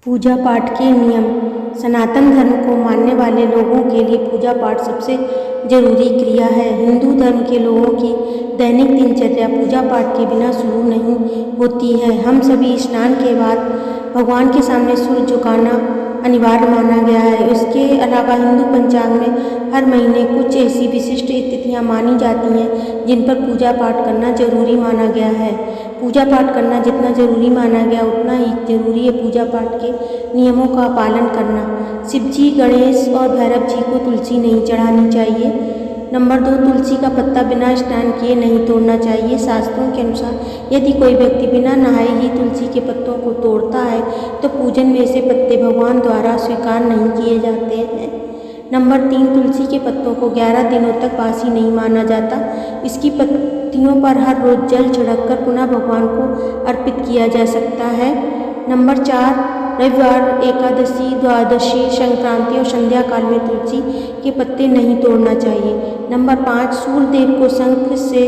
पूजा पाठ के नियम। सनातन धर्म को मानने वाले लोगों के लिए पूजा पाठ सबसे जरूरी क्रिया है। हिंदू धर्म के लोगों की दैनिक दिनचर्या पूजा पाठ के बिना शुरू नहीं होती है। हम सभी स्नान के बाद भगवान के सामने सूर्य झुकाना अनिवार्य माना गया है। इसके अलावा हिंदू पंचांग में हर महीने कुछ ऐसी विशिष्ट तिथियां मानी जाती हैं जिन पर पूजा पाठ करना जरूरी माना गया है। पूजा पाठ करना जितना जरूरी माना गया उतना ही जरूरी है पूजा पाठ के नियमों का पालन करना। शिव जी, गणेश और भैरव जी को तुलसी नहीं चढ़ानी चाहिए। नंबर 2, तुलसी का पत्ता बिना स्नान किए नहीं तोड़ना चाहिए। शास्त्रों के अनुसार यदि कोई व्यक्ति बिना नहाए ही तुलसी के पत्तों को तोड़ता है तो पूजन में से पत्ते भगवान द्वारा स्वीकार नहीं किए जाते हैं। नंबर 3, तुलसी के पत्तों को 11 दिनों तक बासी नहीं माना जाता। इसकी पत्तियों पर हर रोज जल छिड़ककर पुनः भगवान को अर्पित किया जा सकता है। नंबर 4, रविवार, एकादशी, द्वादशी, संक्रांति और संध्या काल में तुलसी के पत्ते नहीं तोड़ना चाहिए। नंबर 5, सूर्य देव को शंख से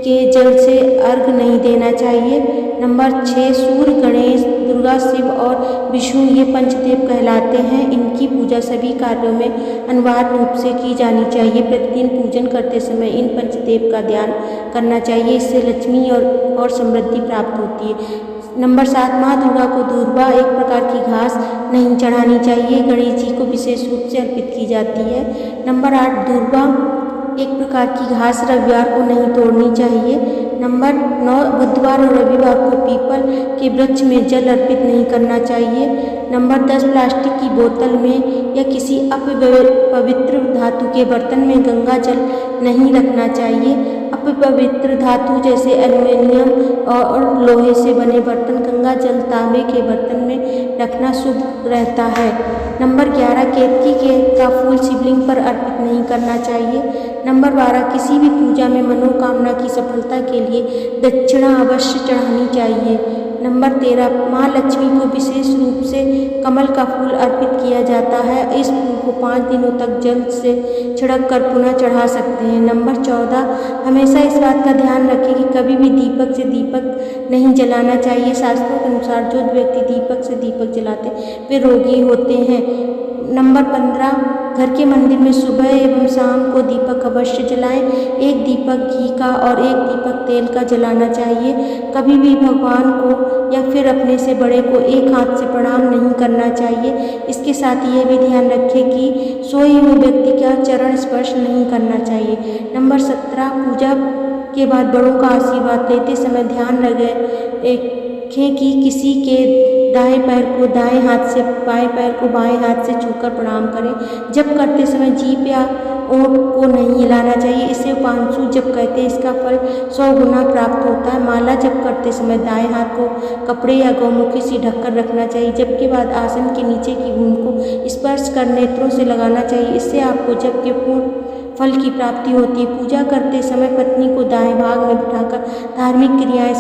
के जल से अर्घ नहीं देना चाहिए। नंबर 6, सूर्य, गणेश, दुर्गा, शिव और विष्णु ये पंचदेव कहलाते हैं। इनकी पूजा सभी कार्यों में अनिवार्य रूप से की जानी चाहिए। प्रतिदिन पूजन करते समय इन पंचदेव का ध्यान करना चाहिए। इससे लक्ष्मी और समृद्धि प्राप्त होती है। नंबर 7, माँ दुर्गा को दूर्वा एक प्रकार की घास नहीं चढ़ानी चाहिए। गणेश जी को विशेष रूप से अर्पित की जाती है। नंबर 8, दूर्वा एक प्रकार की घास रविवार को नहीं तोड़नी चाहिए। नंबर 9, बुधवार और रविवार को पीपल के वृक्ष में जल अर्पित नहीं करना चाहिए। नंबर 10, प्लास्टिक की बोतल में या किसी अपवित्र धातु के बर्तन में गंगा जल नहीं रखना चाहिए। अपवित्र धातु जैसे एल्युमिनियम और लोहे से बने बर्तन, गंगा जल तांबे के बर्तन में रखना शुभ रहता है। नंबर 11, केतकी का फूल शिवलिंग पर अर्पित नहीं करना चाहिए। नंबर 12, किसी भी पूजा में मनोकामना की सफलता के लिए दक्षिणा अवश्य चढ़ानी चाहिए। नंबर 13, माँ लक्ष्मी को विशेष रूप से कमल का फूल अर्पित किया जाता है। इस फूल को 5 दिनों तक जल से छिड़क कर पुनः चढ़ा सकते हैं। नंबर 14, हमेशा इस बात का ध्यान रखें कि कभी भी दीपक से दीपक नहीं जलाना चाहिए। शास्त्रों के अनुसार जो व्यक्ति दीपक से दीपक जलाते वे रोगी होते हैं। नंबर 15, घर के मंदिर में सुबह एवं शाम को दीपक अवश्य जलाएं। एक दीपक घी का और एक दीपक तेल का जलाना चाहिए। कभी भी भगवान को या फिर अपने से बड़े को एक हाथ से प्रणाम नहीं करना चाहिए। इसके साथ यह भी ध्यान रखें कि सोए हुए व्यक्ति का चरण स्पर्श नहीं करना चाहिए। नंबर 17, पूजा के बाद बड़ों का आशीर्वाद लेते समय ध्यान रखें कि किसी के दाएं पैर को दाएं हाथ से, बाएं पैर को बाएं हाथ से छूकर प्रणाम करें। जप करते समय जीभ या ओंठ को नहीं हिलाना चाहिए। इसे उपांशु जप कहते हैं। इसका फल 100 गुना प्राप्त होता है। माला जप करते समय दाएं हाथ को कपड़े या गौमुखी से ढककर रखना चाहिए। जप के बाद आसन के नीचे की भूमि को स्पर्श कर नेत्रों से लगाना चाहिए। इससे आपको जप के पूर्ण फल की प्राप्ति होती है। पूजा करते समय पत्नी को दाएं भाग में बिठाकर धार्मिक क्रियाएं